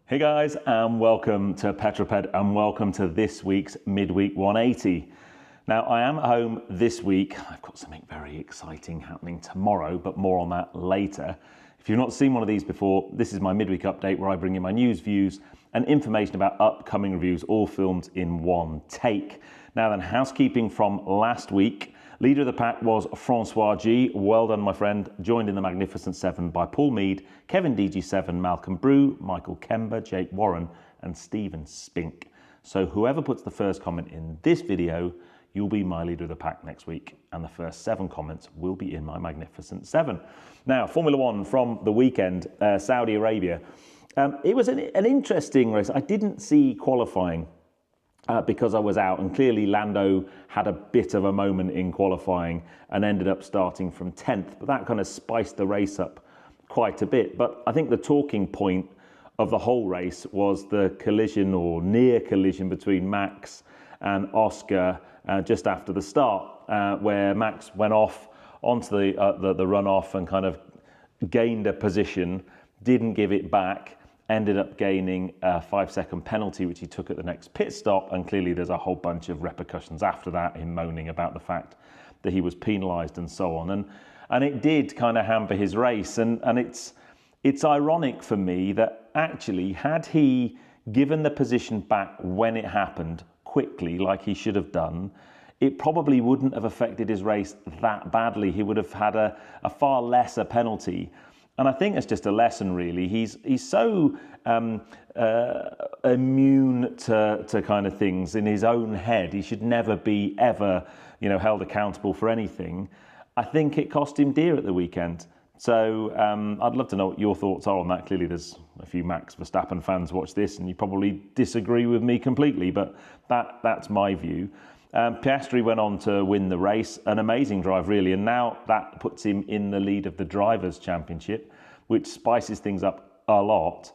Hey guys, and welcome to Petrol Ped, and welcome to this week's Midweek 180. Now, I am at home this week. I've got something very exciting happening tomorrow, but more on that later. If you've not seen one of these before, this is my midweek update where I bring you my news, views, and information about upcoming reviews, all filmed in one take. Now then, housekeeping from last week. Leader of the pack was Francois G. Well done, my friend. Joined in the Magnificent Seven by Paul Mead, Kevin DG7, Malcolm Brew, Michael Kember, Jake Warren, and Stephen Spink. So whoever puts the first comment in this video, you'll be my leader of the pack next week. And the first 7 comments will be in my Magnificent Seven. Now, Formula One from the weekend, Saudi Arabia. It was an interesting race. I didn't see qualifying. Because I was out, and clearly Lando had a bit of a moment in qualifying and ended up starting from 10th, but that kind of spiced the race up quite a bit. But I think the talking point of the whole race was the collision or near collision between Max and Oscar just after the start, where Max went off onto the runoff and kind of gained a position, didn't give it back, ended up gaining a 5-second penalty, which he took at the next pit stop. And clearly there's a whole bunch of repercussions after that, him moaning about the fact that he was penalised and so on. And it did kind of hamper his race. And it's ironic for me that actually, had he given the position back when it happened quickly, like he should have done, it probably wouldn't have affected his race that badly. He would have had a far lesser penalty. And I think it's just a lesson, really. He's so immune to kind of things in his own head. He should never be ever, held accountable for anything. I think it cost him dear at the weekend. So I'd love to know what your thoughts are on that. Clearly, there's a few Max Verstappen fans watch this, and you probably disagree with me completely, but that's my view. Piastri went on to win the race, an amazing drive really, and now that puts him in the lead of the Drivers' Championship, which spices things up a lot.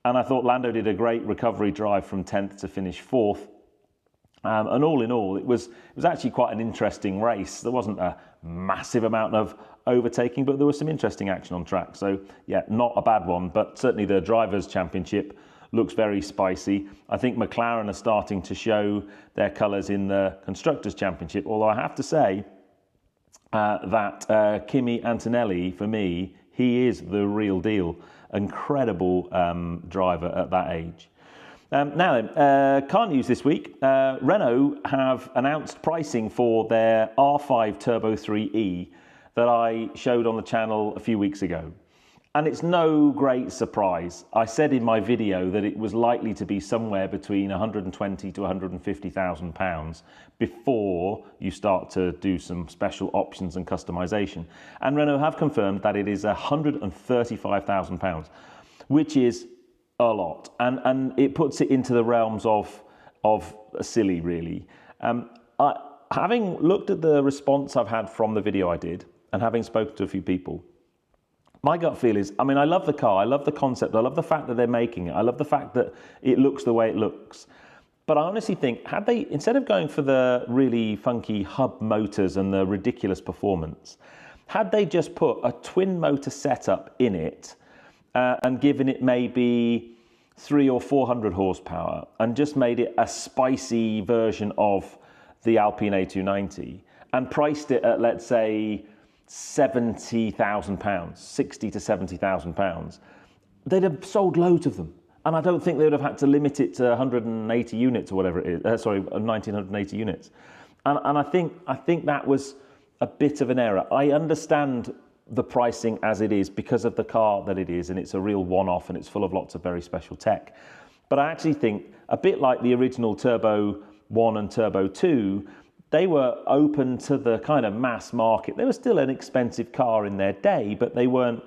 And I thought Lando did a great recovery drive from 10th to finish 4th. And all in all, it was actually quite an interesting race. There wasn't a massive amount of overtaking, but there was some interesting action on track. So yeah, not a bad one, but certainly the Drivers' Championship looks very spicy. I think McLaren are starting to show their colours in the Constructors' Championship, although I have to say that Kimi Antonelli, for me, he is the real deal. Incredible driver at that age. Now then, car news this week. Renault have announced pricing for their R5 Turbo 3E that I showed on the channel a few weeks ago. And it's no great surprise. I said in my video that it was likely to be somewhere between 120 to 150,000 pounds before you start to do some special options and customization. And Renault have confirmed that it is 135,000 pounds, which is a lot. And it puts it into the realms of silly, really. Having looked at the response I've had from the video I did, and having spoken to a few people, my gut feel is, I love the car, I love the concept, I love the fact that they're making it, I love the fact that it looks the way it looks. But I honestly think, had they, instead of going for the really funky hub motors and the ridiculous performance, had they just put a twin motor setup in it and given it maybe 300 or 400 horsepower and just made it a spicy version of the Alpine A290 and priced it at, let's say, £70,000, 60 to 70,000 pounds, they'd have sold loads of them. And I don't think they would have had to limit it to 180 units or whatever it is. 1980 units. And I think that was a bit of an error. I understand the pricing as it is because of the car that it is, and it's a real one-off and it's full of lots of very special tech. But I actually think, a bit like the original Turbo 1 and Turbo 2, they were open to the kind of mass market. They were still an expensive car in their day, but they weren't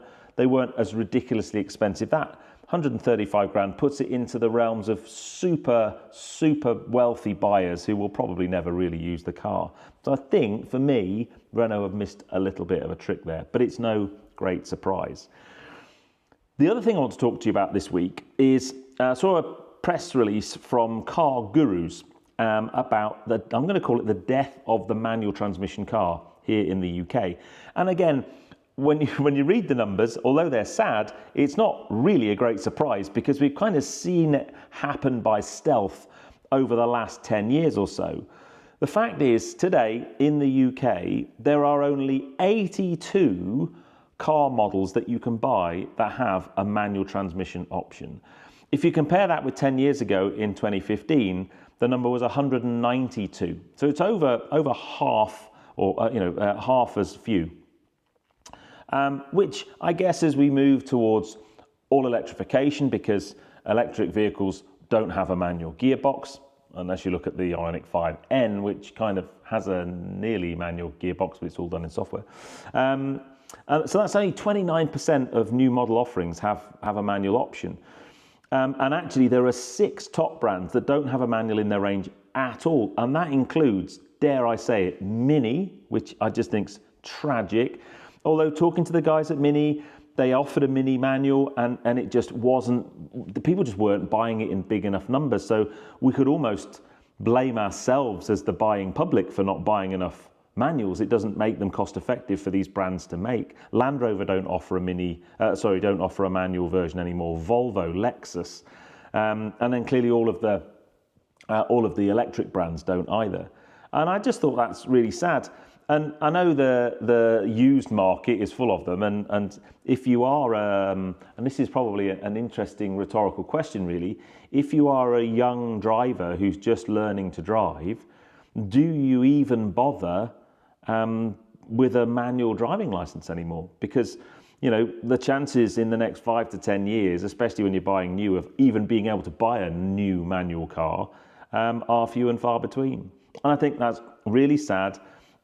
as ridiculously expensive. That 135 grand puts it into the realms of super wealthy buyers who will probably never really use the car. So I think, for me, Renault have missed a little bit of a trick there, but it's no great surprise. The other thing I want to talk to you about this week is I saw a press release from Car Gurus about I'm going to call it the death of the manual transmission car here in the UK. And again, when you read the numbers, although they're sad, it's not really a great surprise because we've kind of seen it happen by stealth over the last 10 years or so. The fact is, today in the UK, there are only 82 car models that you can buy that have a manual transmission option. If you compare that with 10 years ago in 2015, the number was 192. So it's over half, or half as few. Which I guess as we move towards all electrification, because electric vehicles don't have a manual gearbox, unless you look at the Ioniq 5N, which kind of has a nearly manual gearbox, but it's all done in software. So that's only 29% of new model offerings have a manual option. And actually there are 6 top brands that don't have a manual in their range at all. And that includes, dare I say it, Mini, which I just think's tragic. Although talking to the guys at Mini, they offered a Mini manual and it just wasn't, the people just weren't buying it in big enough numbers. So we could almost blame ourselves as the buying public for not buying enough manuals. It doesn't make them cost effective for these brands to make. Land Rover don't offer a don't offer a manual version anymore. Volvo, Lexus, and then clearly all of the electric brands don't either. And I just thought that's really sad. And I know the used market is full of them, and if you are, and this is probably an interesting rhetorical question really, if you are a young driver who's just learning to drive, do you even bother with a manual driving license anymore? Because, you know, the chances in the next 5 to 10 years, especially when you're buying new, of even being able to buy a new manual car are few and far between. And I think that's really sad.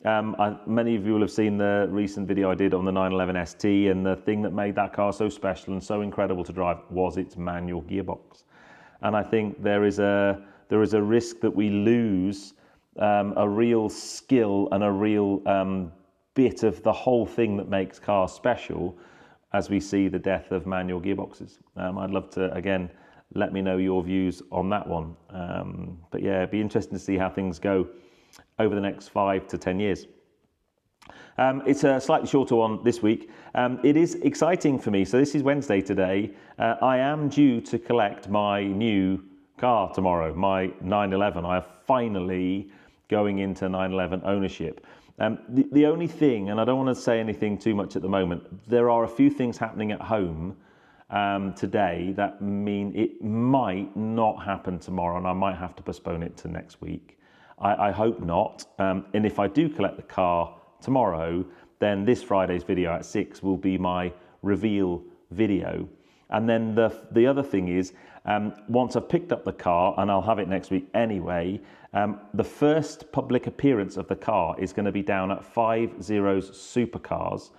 Many of you will have seen the recent video I did on the 911 ST, and the thing that made that car so special and so incredible to drive was its manual gearbox. And I think there is a risk that we lose a real skill and a real bit of the whole thing that makes cars special as we see the death of manual gearboxes. I'd love to, again, let me know your views on that one. But yeah, it'd be interesting to see how things go over the next 5 to 10 years. It's a slightly shorter one this week. It is exciting for me. So this is Wednesday today. I am due to collect my new car tomorrow, my 911. I am finally going into 911 ownership. The only thing, and I don't want to say anything too much at the moment, there are a few things happening at home today that mean it might not happen tomorrow, and I might have to postpone it to next week. I hope not. And if I do collect the car tomorrow, then this Friday's video at 6 will be my reveal video. And then the other thing is, once I've picked up the car, and I'll have it next week anyway, the first public appearance of the car is going to be down at 50's Supercars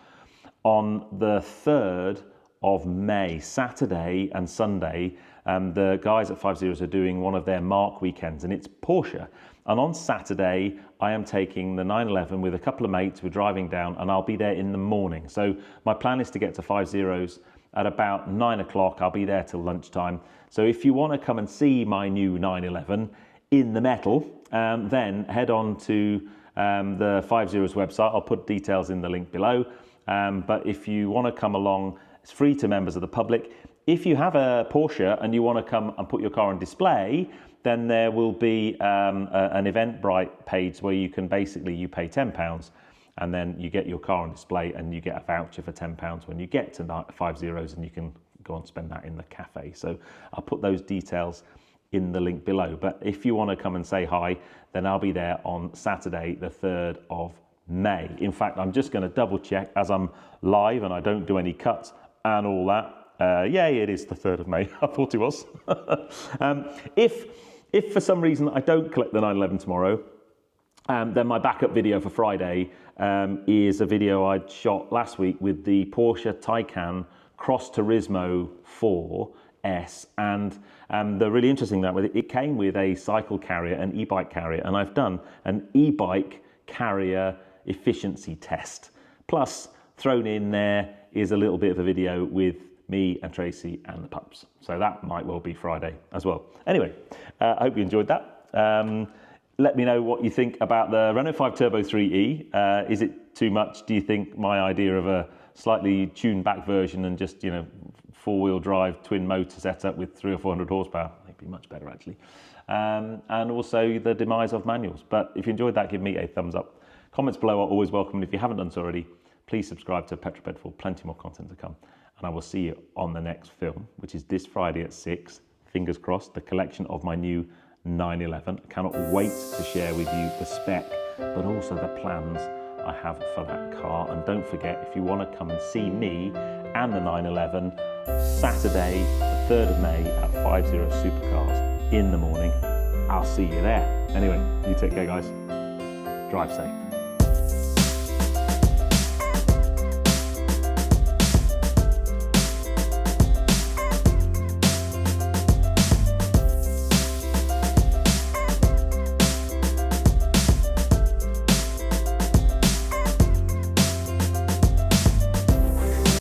on the 3rd of May, Saturday and Sunday. The guys at 50's are doing one of their mark weekends, and it's Porsche. And on Saturday, I am taking the 911 with a couple of mates. We're driving down, and I'll be there in the morning. So my plan is to get to 50's at about 9 o'clock. I'll be there till lunchtime. So if you want to come and see my new 911 in the metal, then head on to the 50's website. I'll put details in the link below. But if you want to come along, it's free to members of the public. If you have a Porsche and you want to come and put your car on display, then there will be an Eventbrite page where you can you pay £10 and then you get your car on display and you get a voucher for £10 when you get to 50's, and you can go and spend that in the cafe. So I'll put those details in the link below. But if you want to come and say hi, then I'll be there on Saturday, the 3rd of May. In fact, I'm just going to double check as I'm live and I don't do any cuts and all that. Yeah, it is the 3rd of May. I thought it was. If for some reason I don't collect the 911 tomorrow, then my backup video for Friday is a video I'd shot last week with the Porsche Taycan Cross Turismo 4S. And the really interesting thing with it came with a cycle carrier, an e-bike carrier, and I've done an e-bike carrier efficiency test. Plus, thrown in there is a little bit of a video with me and Tracy and the pups. So that might well be Friday as well. Anyway, I hope you enjoyed that. Let me know what you think about the Renault 5 Turbo 3E. Is it too much? Do you think my idea of a slightly tuned back version and just, you know, 4-wheel drive twin motor setup with 300 or 400 horsepower. It'd be much better actually. And also the demise of manuals. But if you enjoyed that, give me a thumbs up. Comments below are always welcome. And if you haven't done so already, please subscribe to Petrol Ped for plenty more content to come. And I will see you on the next film, which is this Friday at 6. Fingers crossed, the collection of my new 911. I cannot wait to share with you the spec, but also the plans I have for that car. And don't forget, if you want to come and see me and the 911, Saturday, the 3rd of May at 50 Supercars in the morning. I'll see you there. Anyway, you take care, guys. Drive safe.